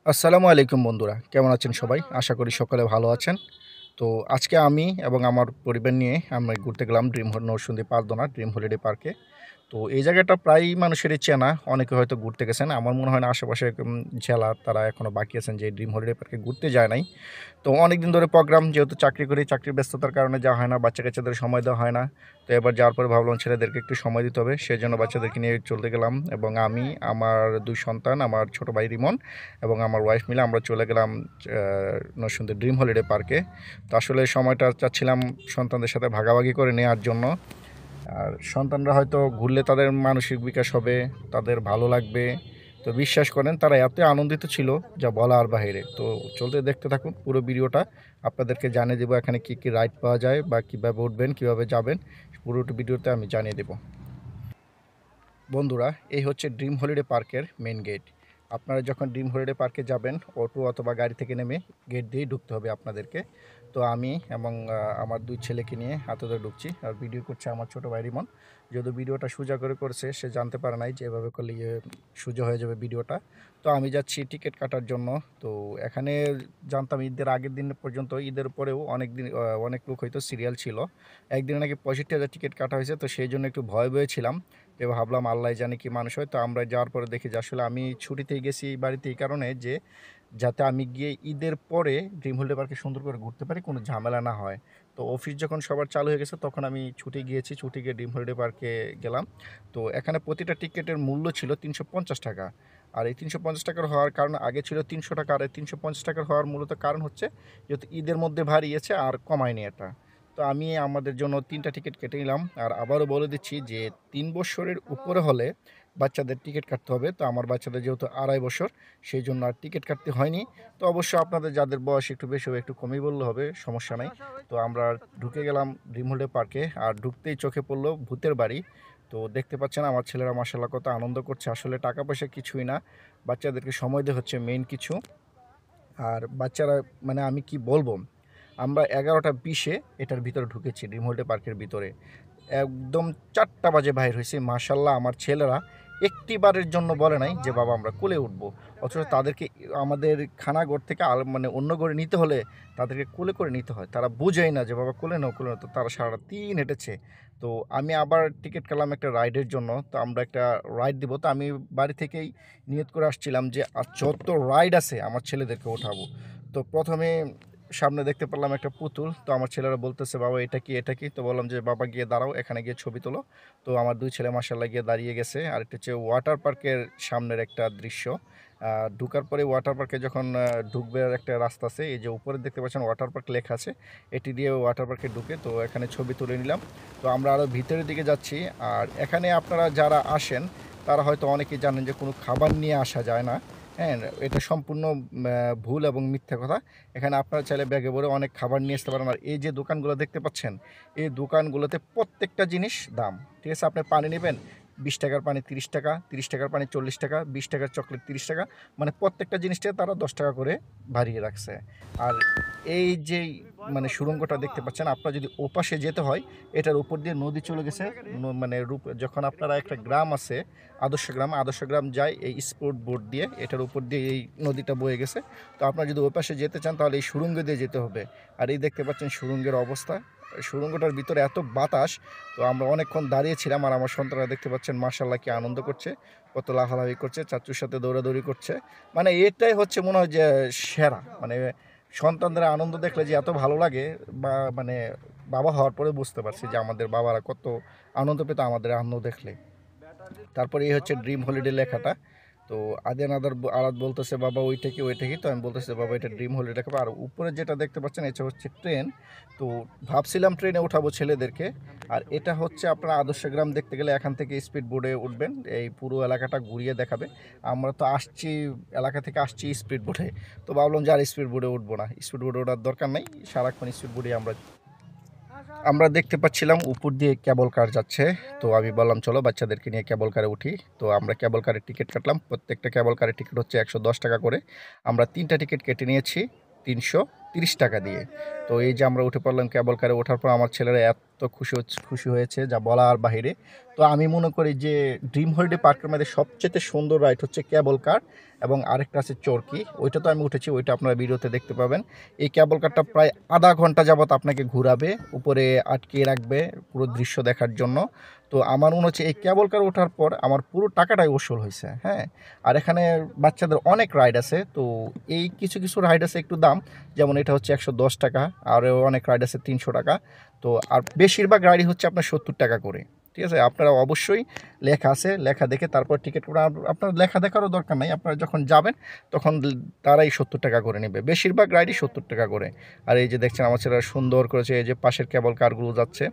আসসালামু আলাইকুম বন্ধুরা, কেমন আছেন সবাই? আশা করি সকলে ভালো আছেন। তো আজকে আমি এবং আমার পরিবার নিয়ে আমরা ঘুরতে গেলাম নরসিংদী পাঁচদোনা ড্রিম হলিডে পার্কে। তো এই জায়গাটা প্রায়ই মানুষেরই চেনা, অনেকে হয়তো ঘুরতে গেছেন। আমার মনে হয় না আশেপাশে জেলার তারা এখনও বাকি আছেন যে ড্রিম হলিডে পার্কে ঘুরতে যায় নাই। তো অনেকদিন ধরে প্রোগ্রাম, যেহেতু চাকরি করি, চাকরির ব্যস্ততার কারণে যাওয়া হয় না, বাচ্চা-কাচ্চাদের সময় দেওয়া হয় না। তো এবার যাওয়ার পরে ভাবলাম ছেলেদেরকে একটু সময় দিতে হবে। সেজন্য বাচ্চাদেরকে নিয়ে চলতে গেলাম এবং আমি, আমার ২ সন্তান, আমার ছোট ভাই রিমন এবং আমার ওয়াইফ মিলে আমরা চলে গেলাম নরসিংদী ড্রিম হলিডে পার্কে। তো আসলে সময়টা চাচ্ছিলাম সন্তানদের সাথে ভাগাভাগি করে নেওয়ার জন্য। আর সন্তানরা হয়তো ঘুরলে তাদের মানসিক বিকাশ হবে, তাদের ভালো লাগবে। তো বিশ্বাস করেন তারা এত আনন্দিত ছিল যা বলার বাহিরে। তো চলতে দেখতে থাকুন পুরো ভিডিওটা। আপনাদেরকে জানিয়ে দেবো এখানে কী কী রাইড পাওয়া যায় বা কীভাবে উঠবেন, কীভাবে যাবেন, পুরোটা ভিডিওতে আমি জানিয়ে দেবো। বন্ধুরা, এই হচ্ছে ড্রিম হলিডে পার্কের মেন গেট। আপনারা যখন ড্রিম হলিডে পার্কে যাবেন, অটো অথবা গাড়ি থেকে নেমে গেট দিয়েই ঢুকতে হবে আপনাদেরকে। তো আমি এবং আমার 2 ছেলেকে নিয়ে হাতে ধরে ঢুকছি, আর ভিডিও করছে আমার ছোটো ভাই রিমন। যেহেতু ভিডিওটা সোজা করে করেছে, সে জানতে পারে নাই যে এভাবে করলে সোজা হয়ে যাবে ভিডিওটা। তো আমি যাচ্ছি টিকিট কাটার জন্য। তো এখানে জানতাম ঈদের আগের দিন পর্যন্ত, ঈদের পরেও অনেক লোক হয়তো সিরিয়াল ছিল। একদিনে নাকি 65,000 টিকিট কাটা হয়েছে। তো সেই জন্য একটু ভয়ে ছিলাম। তো ভাবলাম আল্লাহ জানে কি মানুষ হয়। তো আমরা যাওয়ার পরে দেখি যে আসলে আমি ছুটিতেই গেছি বাড়িতে, এই কারণে যে যাতে আমি গিয়ে ঈদের পরে ড্রিম হলিডে পার্কে সুন্দর করে ঘুরতে পারি, কোনো ঝামেলা না হয়। তো অফিস যখন সবার চালু হয়ে গেছে তখন আমি ছুটি গিয়েছি, ছুটি গিয়ে ড্রিম হলিডে পার্কে গেলাম। তো এখানে প্রতিটা টিকেটের মূল্য ছিল ৩৫০ টাকা। আর এই ৩৫০ টাকার হওয়ার কারণ, আগে ছিল ৩০০ টাকা, আর এই ৩৫০ টাকার হওয়ার মূলত কারণ হচ্ছে যেহেতু ঈদের মধ্যে বাড়িয়েছে আর কমায়নি এটা। তো আমি আমাদের জন্য ৩টা টিকিট কেটে নিলাম। আর আবারও বলে দিচ্ছি যে ৩ বছরের উপরে হলে বাচ্চাদের টিকিট কাটতে হবে। তো আমার বাচ্চাদের যেহেতু ২.৫ বছর, সেই জন্য আর টিকিট কাটতে হয়নি। তো অবশ্য আপনাদের যাদের বয়স একটু বেশি হবে, একটু কমই বললে হবে, সমস্যা নাই। তো আমরা ঢুকে গেলাম ড্রিম হলিডে পার্কে। আর ঢুকতেই চোখে পড়লো ভূতের বাড়ি। তো দেখতে পাচ্ছেন আমার ছেলেরা মাশাআল্লাহ কত আনন্দ করছে। আসলে টাকা পয়সা কিছুই না, বাচ্চাদেরকে সময় দেওয়া হচ্ছে মেইন কিছু। আর বাচ্চারা, মানে আমি কি বলবো, আমরা 11টা 20-এ এটার ভিতরে ঢুকেছি ড্রিম হলিডে পার্কের ভিতরে। একদম 4টা বাজে বাহির হয়েছি। মাশাআল্লাহ আমার ছেলেরা একটি বারের জন্য বলে নাই যে বাবা আমরা কোলে উঠবো। অথচ তাদেরকে আমাদের খানাঘর থেকে মানে অন্য ঘরে নিতে হলে তাদেরকে কোলে করে নিতে হয়। তারা বোঝেই না যে বাবা কোলে নাও, কোলে নাও। তো তারা সারাদিন হেঁটেছে। তো আমি আবার টিকিট কাটলাম একটা রাইডের জন্য। তো আমরা একটা রাইড দিব। তো আমি বাড়ি থেকেই নিয়ত করে আসছিলাম যে যত রাইড আছে আমার ছেলেদেরকে ওঠাবো। তো ১ম এ সামনে দেখতে পেলাম একটা পুতুল। তো আমার ছেলেরা বলতেছে বাবা এটা কি, এটা কি? তো বললাম যে বাবা গিয়ে দাঁড়াও, এখানে গিয়ে ছবি তোলো। তো আমার ২ ছেলে মাশাআল্লাহ গিয়ে দাঁড়িয়ে গেছে। আর এটা হচ্ছে ওয়াটার পার্কের সামনের একটা দৃশ্য। ঢুকার পরে ওয়াটার পার্কে যখন ঢুকবে, আর একটা রাস্তা আছে, এই যে উপরে দেখতে পাচ্ছেন ওয়াটার পার্ক লেখা আছে, এটি দিয়ে ওয়াটার পার্কে ঢুকে। তো এখানে ছবি তুলে নিলাম। তো আমরা আরও ভিতরের দিকে যাচ্ছি। আর এখানে আপনারা যারা আসেন তারা হয়তো অনেকেই জানেন যে কোনো খাবার নিয়ে আসা যায় না। হ্যাঁ, এটা সম্পূর্ণ ভুল এবং মিথ্যা কথা। এখানে আপনারা চাইলে ব্যাগে ভরে অনেক খাবার নিয়ে আসতে পারেন। আর এই যে দোকানগুলো দেখতে পাচ্ছেন, এই দোকানগুলোতে প্রত্যেকটা জিনিস দাম। ঠিক আছে? আপনি পানি নেবেন, ২০ টাকার পানি ৩০ টাকা, ৩০ টাকার পানি ৪০ টাকা, ২০ টাকার চকলেট ৩০ টাকা। মানে প্রত্যেকটা জিনিসটাই তারা ১০ টাকা করে বাড়িয়ে রাখছে। আর এই যেই মানে সুড়ঙ্গটা দেখতে পাচ্ছেন, আপনার যদি ওপাশে যেতে হয়, এটার উপর দিয়ে নদী চলে গেছে। মানে যখন আপনারা একটা গ্রাম আছে আদর্শ গ্রাম যায় এই স্পিড বোট দিয়ে, এটার উপর দিয়ে এই নদীটা বয়ে গেছে। তো আপনারা যদি ওই পাশে যেতে চান তাহলে এই সুড়ঙ্গ দিয়ে যেতে হবে। আর এই দেখতে পাচ্ছেন সুড়ঙ্গের অবস্থা। সুড়ঙ্গটার ভিতরে এত বাতাস। তো আমরা অনেকক্ষণ দাঁড়িয়েছিলাম। আর আমার সন্তানরা দেখতে পাচ্ছেন মাশাআল্লাহ কি আনন্দ করছে, কত লাফালাফি করছে, চাচ্চুর সাথে দৌড়াদৌড়ি করছে। মানে এটাই হচ্ছে মনে হয় যে সেরা। মানে সন্তানদের আনন্দ দেখলে যে এত ভালো লাগে, বা মানে বাবা হওয়ার পরে বুঝতে পারছি যে আমাদের বাবারা কত আনন্দ পেত আমাদের আনন্দ দেখলে। তারপরে এই হচ্ছে ড্রিম হলিডে লেখাটা। তো আদিয়ান আরাত বলতেছে বাবা ওইটা কি, ওইটা কি? তো আমি বলতেছি বাবা এটা ড্রিম হলিডে লেখা। আর উপরে যেটা দেখতে পাচ্ছেন এটা হচ্ছে ট্রেন। তো ভাবছিলাম ট্রেনে উঠাবো ছেলেদেরকে। আর এটা হচ্ছে আপনার আদর্শ গ্রাম দেখতে গেলে এখান থেকে স্পিড বোটে উঠবেন, এই পুরো এলাকাটা ঘুরিয়ে দেখাবে। আমরা তো আসছি, এলাকা থেকে আসছি স্পিড বোটে। তো ভাবলাম যে আর স্পিড বোটে উঠবো না, স্পিড বোটে ওঠার দরকার নেই, সারাক্ষণ স্পিড বোটে আমরা আমরা দেখতে পাচ্ছিলাম উপর দিয়ে কেবল কার যাচ্ছে। তো আমি বললাম চলো বাচ্চাদেরকে নিয়ে কেবল কারে উঠি। তো আমরা কেবল কারের টিকিট কাটলাম। প্রত্যেকটা কেবল কারের টিকিট হচ্ছে ১১০ টাকা করে। আমরা ৩টা টিকিট কেটে নিয়েছি ৩০০। 30 টাকা দিয়ে। তো এই যে আমরা উঠে পড়লাম কেবল কারে। ওঠার পর আমার ছেলেরা এত খুশি হয়েছে যা বলার বাহিরে। তো আমি মনে করি যে ড্রিম হলিডে পার্কের মধ্যে সবচেয়ে সুন্দর রাইড হচ্ছে কেবল কার, এবং আরেকটা আছে চরকি। ওইটা তো আমি উঠেছি, ওইটা আপনারা ভিডিওতে দেখতে পাবেন। এই কেবল কারটা প্রায় আধা ঘন্টা যাবত আপনাকে ঘুরাবে, উপরে আটকিয়ে রাখবে পুরো দৃশ্য দেখার জন্য। তো আমার মনে হচ্ছে এই কেবল কার ওঠার পর আমার পুরো টাকাটাই ওসুল হয়েছে। হ্যাঁ, আর এখানে বাচ্চাদের অনেক রাইড আছে। তো এই কিছু রাইড আছে একটু দাম, যেমন এটা হচ্ছে 110 টাকা, আর অনেক রাইড আছে 300 টাকা। তো আর বেশিরভাগ রাইডই হচ্ছে আপনার 70 টাকা করে। ঠিক আছে, আপনারা অবশ্যই লেখা আছে, লেখা দেখে তারপর টিকিট করে। আপনার লেখা দেখারও দরকার নাই, আপনারা যখন যাবেন তখন তারাই 70 টাকা করে নেবে, বেশিরভাগ রাইডই 70 টাকা করে। আর এই যে দেখছেন আমার ছেলেরা সুন্দর করেছে, এই যে পাশের কেবল কারগুলো যাচ্ছে,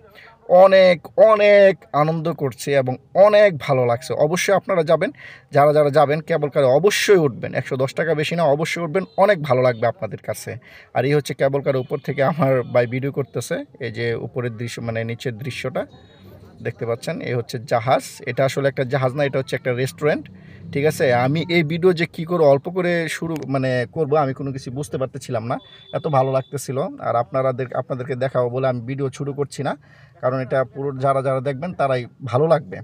অনেক অনেক আনন্দ করছে এবং অনেক ভালো লাগছে। অবশ্যই আপনারা যাবেন, যারা যারা যাবেন কেবল কারে অবশ্যই উঠবেন, 110 টাকা বেশি না, অবশ্যই উঠবেন, অনেক ভালো লাগবে আপনাদের কাছে। আর এই হচ্ছে কেবল কারের উপর থেকে আমার ভাই ভিডিও করতেছে, এই যে উপরের দৃশ্য মানে নিচের দৃশ্যটা দেখতে পাচ্ছেন। এই হচ্ছে জাহাজ, এটা আসলে একটা জাহাজ না, এটা হচ্ছে একটা রেস্টুরেন্ট। ঠিক আছে, আমি এই ভিডিও যে কী করে অল্প করে শুরু মানে করব আমি কোনো কিছু বুঝতে পারতেছিলাম না, এত ভালো লাগতেছিল। আর আপনাদেরকে দেখাবো বলে আমি ভিডিও শুরু করছি না, কারণ এটা পুরো যারা যারা দেখবেন তারাই ভালো লাগবে।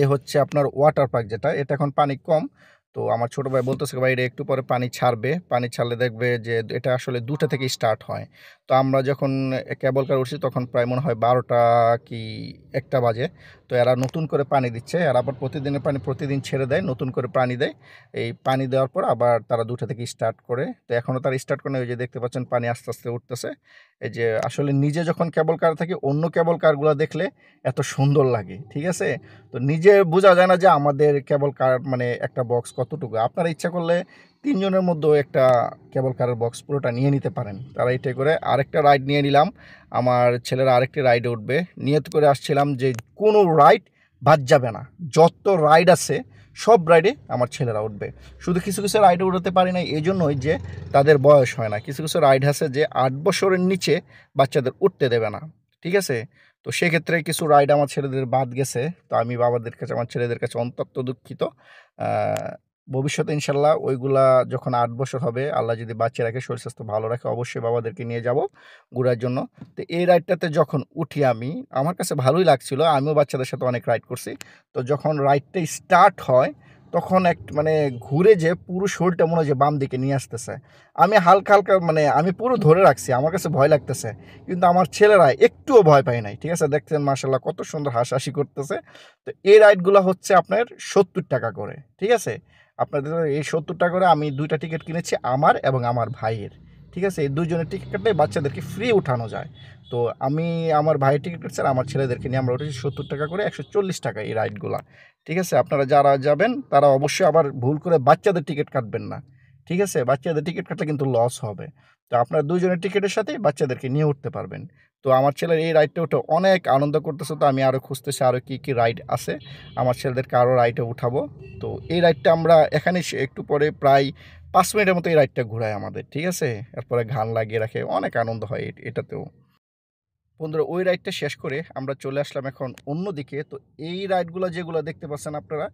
এই হচ্ছে আপনার ওয়াটার পার্ক, যেটা এটা এখন পানি কম। তো আমার ছোটো ভাই বলতেছে ভাই এটা একটু পরে পানি ছাড়বে, পানি ছাড়লে দেখবে যে এটা আসলে 2টা থেকে স্টার্ট হয়। তো আমরা যখন কেবল কার উঠছি তখন প্রায় মনে হয় 12টা কি 1টা বাজে। তো এরা নতুন করে পানি দিচ্ছে, আর আবার প্রতিদিনের পানি প্রতিদিন ছেড়ে দেয়, নতুন করে পানি দেয়। এই পানি দেওয়ার পর আবার তারা 2টা থেকে স্টার্ট করে। তো এখনও তারা স্টার্ট করে, ওই যে দেখতে পাচ্ছেন পানি আস্তে আস্তে উঠতেছে। এই যে আসলে নিজে যখন কেবল কার থাকে অন্য কেবল কারগুলো দেখলে এত সুন্দর লাগে। ঠিক আছে, তো নিজে বোঝা যায় না যে আমাদের কেবল কার মানে একটা বক্স কতটুকু। আপনারা ইচ্ছা করলে 3 জনের মধ্যেও একটা কেবল কারের বক্স পুরোটা নিয়ে নিতে পারেন। তারা এটাই করে। আরেকটা রাইড নিয়ে নিলাম, আমার ছেলেরা আরেকটি রাইডে উঠবে, নিয়ত করে আসছিলাম যে কোনো রাইড বাদ যাবে না, যত রাইড আছে সব রাইডে আমার ছেলেরা উঠবে। শুধু কিছু কিছু রাইডে উঠতে পারি না এই জন্যই যে তাদের বয়স হয় না। কিছু কিছু রাইড আছে যে 8 বছরের নিচে বাচ্চাদের উঠতে দেবে না। ঠিক আছে, তো সেক্ষেত্রে কিছু রাইড আমার ছেলেদের বাদ গেছে। তো আমি বাবাদের কাছে, আমার ছেলেদের কাছে অত্যন্ত দুঃখিত। ভবিষ্যতে ইনশাল্লাহ ওইগুলা যখন 8 বছর হবে, আল্লাহ যদি বাচ্চা রাখে, শরীর স্বাস্থ্য ভালো রাখে, অবশ্যই বাবাদেরকে নিয়ে যাব ঘোরার জন্য। তো এই রাইডটাতে যখন উঠি আমি, আমার কাছে ভালোই লাগছিল, আমিও বাচ্চাদের সাথে অনেক রাইড করছি। তো যখন রাইডটা স্টার্ট হয় তখন মানে ঘুরে যে পুরো শরীরটা মনে হয় যে বাম দিকে নিয়ে আসতেছে। আমি হালকা হালকা মানে আমি পুরো ধরে রাখছি, আমার কাছে ভয় লাগতেছে, কিন্তু আমার ছেলেরা একটুও ভয় পায় নাই। ঠিক আছে, দেখছেন মাশাল্লাহ কত সুন্দর হাসাহাসি করতেছে। তো এই রাইডগুলো হচ্ছে আপনার 70 টাকা করে। ঠিক আছে, আপনাদের এই 70 টাকা করে আমি 2টা টিকিট কিনেছি, আমার এবং আমার ভাইয়ের। ঠিক আছে, এই দুজনের টিকিট কাটলে বাচ্চাদেরকে ফ্রি উঠানো যায়। তো আমি আমার ভাইয়ের টিকিট কাটছি, আর আমার ছেলেদেরকে নিয়ে আমরা উঠেছি 70 টাকা করে, 140 টাকা এই রাইডগুলা। ঠিক আছে, আপনারা যারা যাবেন তারা অবশ্যই আবার ভুল করে বাচ্চাদের টিকিট কাটবেন না। ঠিক আছে, বাচ্চাদের টিকিট কাটলে কিন্তু লস হবে। তো আপনারা 2 জনের টিকিটের সাথে বাচ্চাদেরকে নিয়ে উঠতে পারবেন। তো আমার ছেলের এই রাইডটা উঠে অনেক আনন্দ করতেছে। তো আমি আরও খুঁজতেছি আরও কী রাইড আছে, আমার ছেলেদেরকে আরও রাইডে উঠাবো। তো এই রাইডটা আমরা এখানে একটু পরে প্রায় 5 মিনিটের মতো এই রাইডটা ঘোরায় আমাদের। ঠিক আছে, এরপরে গান লাগিয়ে রাখে, অনেক আনন্দ হয় এটাতেও। বন্ধুরা ওই রাইডটা শেষ করে আমরা চলে আসলাম এখন অন্যদিকে। তো এই রাইডগুলো যেগুলো দেখতে পাচ্ছেন আপনারা,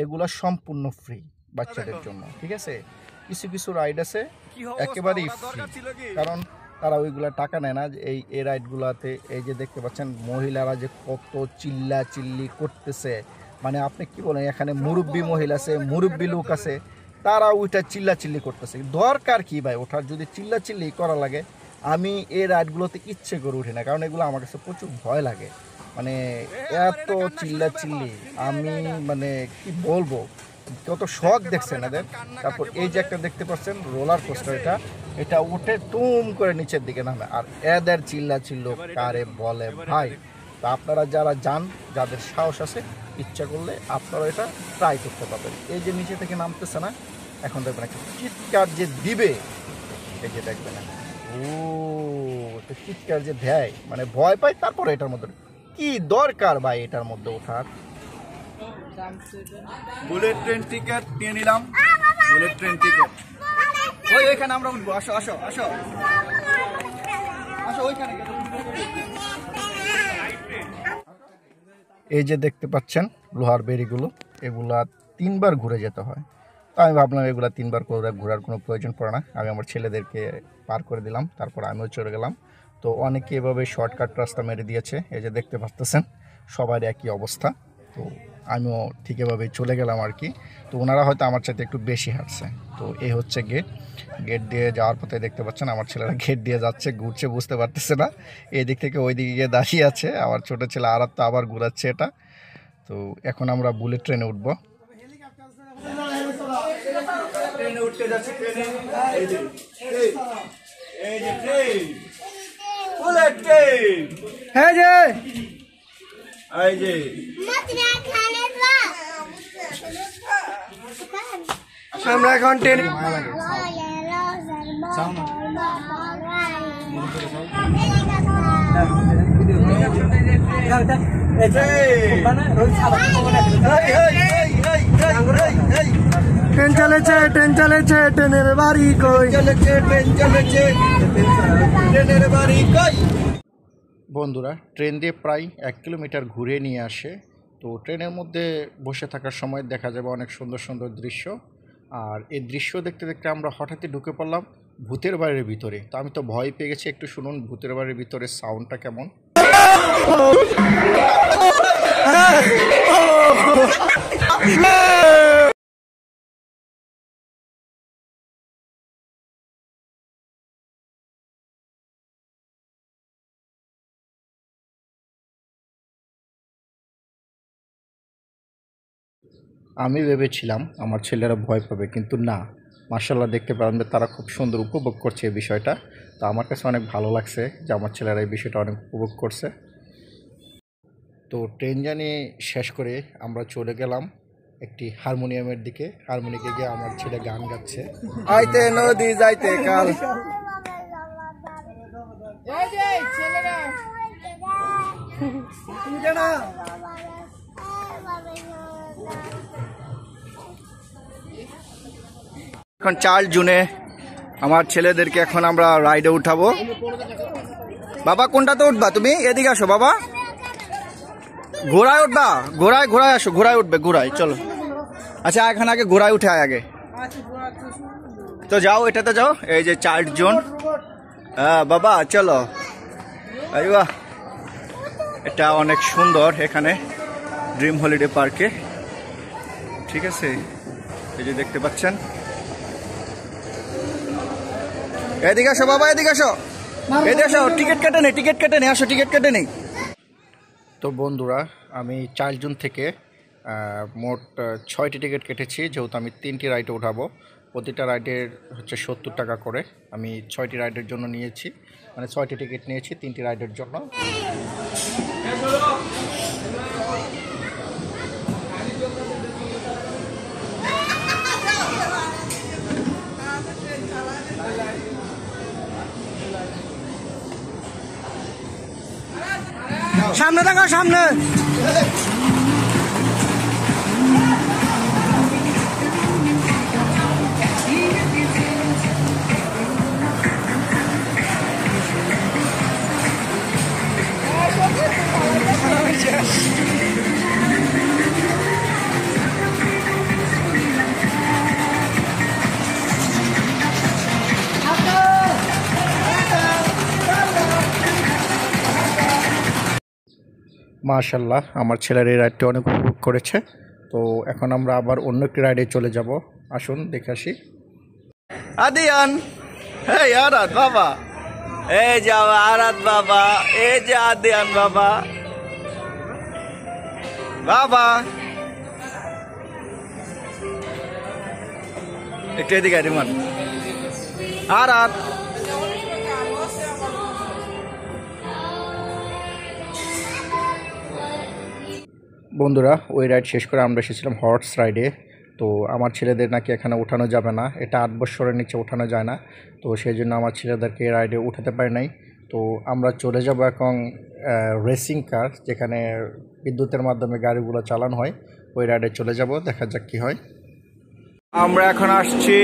এগুলা সম্পূর্ণ ফ্রি বাচ্চাদের জন্য। ঠিক আছে, কিছু কিছু রাইড আছে একেবারেই ফ্রি, কারণ তারা ওইগুলা টাকা নেয় না। এই রাইডগুলাতে এই যে দেখতে পাচ্ছেন মহিলারা যে কত চিল্লা চিল্লি করতেছে, মানে আপনি কি বলেন, এখানে মুরব্বী মহিলা আছে, মুরব্বী লোক আছে, তারা ওইটা চিল্লা চিল্লি করতেছে। দরকার কি ভাই ওঠার, যদি চিল্লা চিল্লি করা লাগে আমি এই রাইডগুলোতে ইচ্ছে করে উঠি না, কারণ এগুলো আমার কাছে প্রচুর ভয় লাগে। মানে এত চিল্লা চিল্লি, আমি মানে কি বলবো, কত শখ দেখছেন এদের। তারপর এই যে একটা দেখতে পাচ্ছেন রোলার কোস্টার, এটা উঠে তুম করে নিচের দিকে নামে, আর এদের চিল্লা চিল্ল কারে বলে ভাই। তা আপনারা যারা যান, যাদের সাহস আছে, ইচ্ছা করলে আপনারা এটা ট্রাই করতে পারবেন। এই যে নিচে থেকে নামতেছে না, এখন দেখবেন একটা চিৎকার যে দিবে, এই যে দেখবেন ও একটা চিৎকার যে দেয়, মানে ভয় পায়। তারপরে এটার মধ্যে কি দরকার ভাই এটার মধ্যে ওঠার। বুলেট ট্রেন টিকিট নিয়ে নিলাম, বুলেট ট্রেন টিকিট। ওই ওইখানে আমরা উঠবো, আসো আসো আসো আসো ওইখানে। এই যে দেখতে পাচ্ছেন লোহার বেড়িগুলো, এগুলা 3বার ঘুরে যেতে হয়। তো আমি ভাবলাম এগুলো 3বার করে ঘোরার কোনো প্রয়োজন পড়ে না, আমি আমার ছেলেদেরকে পার করে দিলাম, তারপর আমিও চলে গেলাম। তো অনেকে এভাবে শর্টকাট রাস্তা মেরে দিয়েছে, এই যে দেখতে পাচ্ছেন সবার একই অবস্থা। তো আমিও ঠিক এভাবেই চলে গেলাম আর কি। তো ওনারা হয়তো আমার চাইতে একটু বেশি হাঁটছে। তো এই হচ্ছে গেট, গেট দিয়ে যাওয়ার পথে দেখতে পাচ্ছেন আমার ছেলেরা গেট দিয়ে যাচ্ছে, ঘুরছে, বুঝতে পারতেছে না, এই দিক থেকে ওই দিকে গিয়ে দাঁড়িয়ে আছে। আমার ছোটো ছেলে আর তো আবার ঘুরাচ্ছে এটা। তো এখন আমরা বুলেট ট্রেনে উঠবো। আমরা এখন ট্রেন ট্রেন চলেছে, ট্রেন চলেছে, ট্রেনের বাড়ি কই চলেছে, ট্রেন চলেছে, ট্রেনের বাড়ি কই। বন্ধুরা ট্রেন দিয়ে প্রায় 1 কিলোমিটার ঘুরে নিয়ে আসে। তো ট্রেনের মধ্যে বসে থাকার সময় দেখা যাবে অনেক সুন্দর সুন্দর দৃশ্য। আর এই দৃশ্য দেখতে দেখতে আমরা হঠাৎই ঢুকে পড়লাম ভূতের বাড়ির ভিতরে। তো আমি তো ভয় পেয়ে গেছি, একটু শুনুন ভূতের বাড়ির ভিতরে সাউন্ডটা কেমন। আমি ভেবেছিলাম আমার ছেলেরা ভয় পাবে, কিন্তু না, মার্শাল্লাহ দেখতে পেলাম যে তারা খুব সুন্দর উপভোগ করছে এই বিষয়টা। তো আমার কাছে অনেক ভালো লাগছে যে আমার ছেলেরা এই বিষয়টা অনেক উপভোগ করছে। তো ট্রেন জার্নি শেষ করে আমরা চলে গেলাম একটি হারমোনিয়ামের দিকে। হারমোনিকে গিয়ে আমার ছেলে গান গাচ্ছে, আইতে নদী যাইতে কাল। এখন 4 জুনে আমার ছেলেদেরকে এখন আমরা রাইডে উঠাবো। বাবা কোনটাতে উঠবা তুমি? এদিকে আসো বাবা। ঘোড়ায় উঠবা? ঘোড়ায় ঘোড়ায় আসো, ঘোড়ায় উঠবে, ঘোড়ায় চলো। আচ্ছা এখন আগে ঘোড়ায় উঠে আয় আগে। তো যাও, এটাতে যাও। এই যে 4 জন। হ্যাঁ বাবা চলো। আইবা, এটা অনেক সুন্দর এখানে ড্রিম হলিডে পার্কে। ঠিক আছে, এই যে দেখতে পাচ্ছেন। এদিকে আসো বাবা, এদিকে আসো, এদিকে আসো। টিকিট কেটে নেই, টিকিট কেটে নেই, আসো টিকিট কেটে নেই। তো বন্ধুরা আমি 4 জুন থেকে মোট 6টি টিকিট কেটেছি, যেহেতু আমি 3টি রাইডে উঠাবো। প্রতিটা রাইডের হচ্ছে 70 টাকা করে। আমি 6টি রাইডের জন্য নিয়েছি, মানে 6টি টিকিট নিয়েছি 3টি রাইডের জন্য। সামনে দেখো, সামনে। মাশাল্লাহ আমার ছেলের এই রাইডটি অনেক উপভোগ করেছে। তো এখন আমরা আবার অন্য একটি রাইডে চলে যাব, আসুন দেখে আসি। আদিয়ান, এই আরাত বাবা, এই যে আরাত বাবা, এই যে আদিয়ান বাবা। বাবা একটু এদিকে রিমান। আরাত বন্ধুরা ওই রাইড শেষ করে আমরা এসেছিলাম হর্স রাইডে। তো আমার ছেলেদের নাকি এখানে ওঠানো যাবে না, এটা 8 বছরের নিচে ওঠানো যায় না। তো সেই জন্য আমার ছেলেদেরকে রাইডে উঠাতে পারি নাই। তো আমরা চলে যাব এখন রেসিং কার, যেখানে বিদ্যুতের মাধ্যমে গাড়িগুলো চালানো হয়, ওই রাইডে চলে যাব, দেখা যাক কি হয়। আমরা এখন আসছি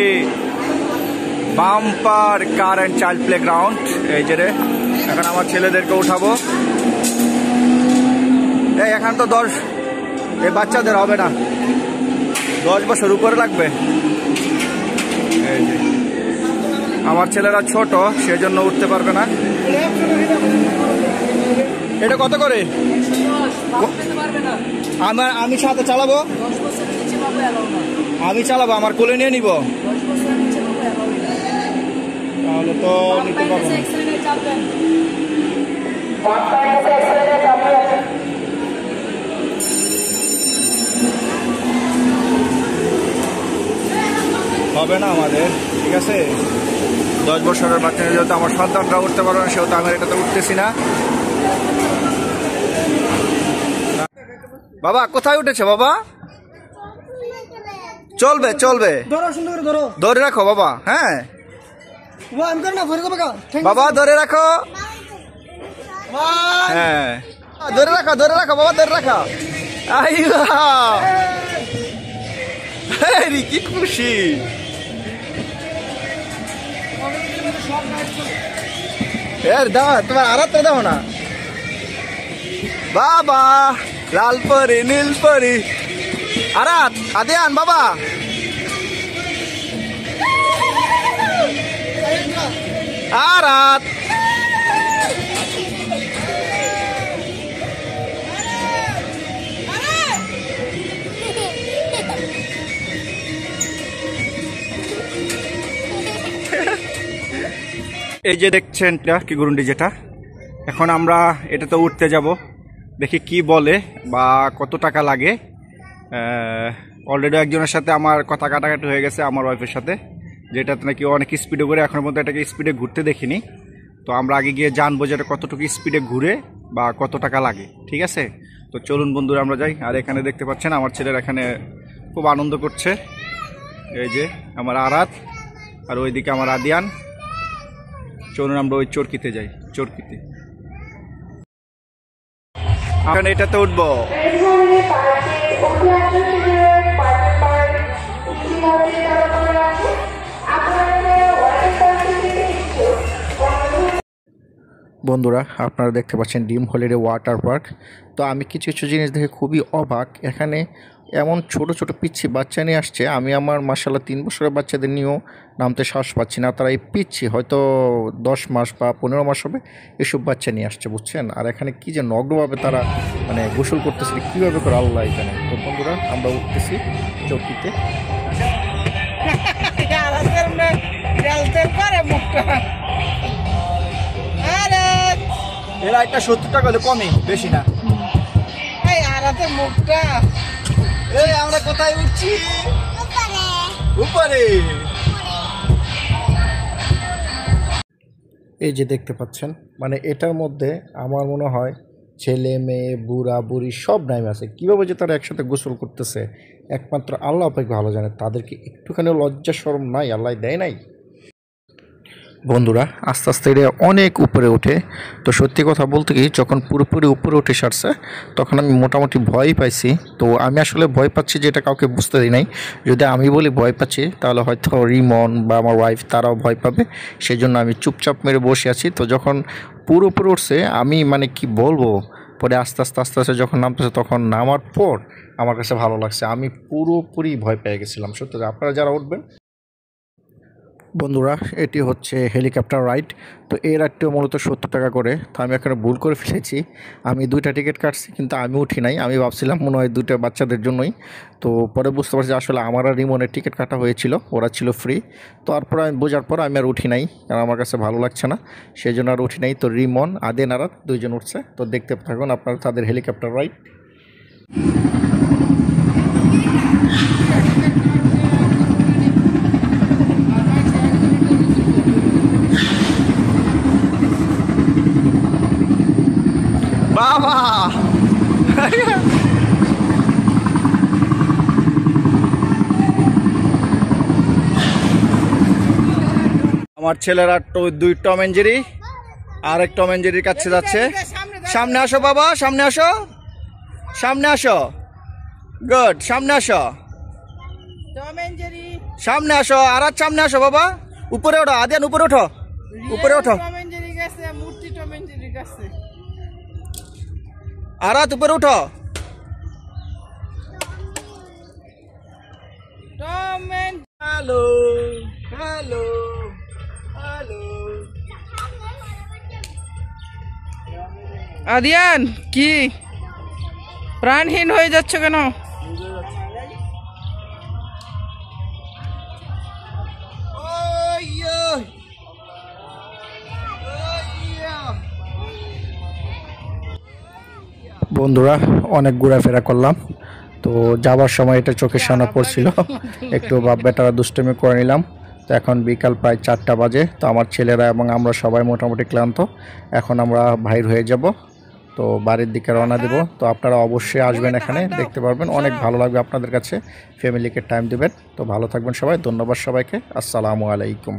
bumper car and child play ground. এই যে রে, এখন আমার ছেলেদেরকে উঠাবো। এই এখন তো 10, এই বাচ্চাদের হবে না, 10 বছর উপরে লাগবে। আমার ছেলেরা ছোট, সেজন্য উঠতে পারবে না। এটা কত করে? আমি সাথে চালাবো, আমি চালাবো, আমার কোলে নিয়ে নিব, তাহলে তো নিতে পারবো না। হবে না আমাদের, ঠিক আছে। 10 বছরের বাচ্চা যেহেতু আমার সন্তানরা উঠতে পারবে না, সেহেতু আমি এটাতে উঠতেছি না। বাবা কোথায় উঠেছে বাবা? চলবে চলবে, ধরে রাখো বাবা। হ্যাঁ বাবা ধরে রাখো, হ্যাঁ ধরে রাখো, ধরে রাখো বাবা, ধরে রাখো। কি খুশি! দাও তোমার আরাতে দাও না বাবা। লাল পরি নীল পরি আরাত আদিয়ান বাবা। আরাত এই যে দেখছেন কি গুরুন্ডি, যেটা এখন আমরা এটাতে উঠতে যাব, দেখি কি বলে বা কত টাকা লাগে। অলরেডি একজনের সাথে আমার কথা কাটাকাটি হয়ে গেছে, আমার ওয়াইফের সাথে, যেটাতে নাকি অনেক স্পিডে ঘুরে। এখনো পর্যন্ত এটাকে স্পিডে ঘুরতে দেখিনি, তো আমরা আগে গিয়ে জানবো যে এটা কতটুকু স্পিডে ঘুরে বা কত টাকা লাগে, ঠিক আছে। তো চলুন বন্ধুরা আমরা যাই। আর এখানে দেখতে পাচ্ছেন আমার ছেলের এখানে খুব আনন্দ করছে। এই যে আমার আরাত, আর ওইদিকে আমার আদিয়ান। চলুন আমরা ওই চরকিতে যাই, চরকিতে। এখানে এটাতে উঠবো। বন্ধুরা আপনারা দেখতে পাচ্ছেন ড্রিম হলিডে ওয়াটার পার্ক। তো আমি কিছু কিছু জিনিস দেখে খুবই অবাক। এখানে এমন ছোট ছোট পিচ্ছি বাচ্চা নিয়ে আসছে, আমি আমার মাশাআল্লাহ 3 বছরের বাচ্চাদের নিয়েও নামতে সাহস পাচ্ছি না। তারা এই পিচ্ছি হয়তো 10 মাস বা 15 মাস হবে, এসব বাচ্চা নিয়ে আসছে, বুঝছেন। আর এখানে কি যে নগ্নভাবে তারা মানে গোসল করতেছে, কীভাবে করে আল্লাহ জানে। তো বন্ধুরা আমরা উঠতেছি চৌকিতে। এরা একটা 70 টাকা হলে কমই, বেশি না। মুখটা এই আমরা কোথায় উঠছি? উপরে। এই যে দেখতে পাচ্ছেন, মানে এটার মধ্যে আমার মনে হয় ছেলে মেয়ে বুড়া বুড়ি সব নামে আছে। কীভাবে যে তারা একসাথে গোসল করতেছে একমাত্র আল্লাহ আপনাকে ভালো জানে। তাদেরকে একটুখানি লজ্জা শরম নাই, আল্লাহ দেয় নাই। বন্ধুরা আস্তে আস্তে এটা অনেক উপরে ওঠে। তো সত্যি কথা বলতে কি, যখন পুরোপুরি উপরে উঠে সারছে তখন আমি মোটামুটি ভয় পাইছি। তো আমি আসলে ভয় পাচ্ছি যে এটা কাউকে বুঝতে দিই নাই। যদি আমি বলি ভয় পাচ্ছি তাহলে হয়তো রিমন বা আমার ওয়াইফ তারাও ভয় পাবে, সেই জন্য আমি চুপচাপ মেরে বসে আছি। তো যখন পুরোপুরি উঠছে আমি মানে কি বলবো, পরে আস্তে আস্তে আস্তে আস্তে যখন নামতেছে, তখন নামার পর আমার কাছে ভালো লাগছে। আমি পুরোপুরি ভয় পেয়ে গেছিলাম সত্যি। আপনারা যারা উঠবেন বন্ধুরা, এটি হচ্ছে হেলিকপ্টার রাইড। তো এই রাইডটিও মূলত 70 টাকা করে। তো আমি এখানে ভুল করে ফেলেছি, আমি 2টা টিকিট কাটছি কিন্তু আমি উঠি নাই। আমি ভাবছিলাম মনে হয় 2টা বাচ্চাদের জন্যই। তো পরে বুঝতে পারছি আসলে আমার আর রিমনের টিকিট কাটা হয়েছিল, ওরা ছিল ফ্রি। তো তারপর আমি বোঝার পর আমি আর উঠি নাই, কারণ আমার কাছে ভালো লাগছে না, সেই জন্য আর উঠি নাই। তো রিমন আদেন আরাত 2 জন উঠছে। তো দেখতে থাকুন আপনারা তাদের হেলিকপ্টার রাইড। বাবা আমার ছেলেরা 2 টম এন্ড জেরি আর এক টম এন্ড জেরির কাছে যাচ্ছে। সামনে আসো বাবা, সামনে আসো, সামনে আসো, গুড, সামনে আসো, সামনে আসো। আর সামনে আসো বাবা, উপরে ওঠো, আদিয়ান উপরে ওঠো, উপরে ওঠো। আরাত উপরে উঠো। হ্যালো হ্যালো আদিয়ান কি প্রাণহীন হয়ে যাচ্ছে কেন? বন্ধুরা অনেক ঘোরাফেরা করলাম, তো যাবার সময় এটা চোখের সামনে পড়ছিল, একটু বাপ বেটারা দুষ্টুমি করে নিলাম। তো এখন বিকাল প্রায় 4টা বাজে, তো আমার ছেলেরা এবং আমরা সবাই মোটামুটি ক্লান্ত। এখন আমরা বাইর হয়ে যাব, তো বাড়ির দিকে রওনা দেব। তো আপনারা অবশ্যই আসবেন, এখানে দেখতে পারবেন, অনেক ভালো লাগবে আপনাদের কাছে, ফ্যামিলিকে টাইম দেবেন। তো ভালো থাকবেন সবাই, ধন্যবাদ সবাইকে, আসসালামু আলাইকুম।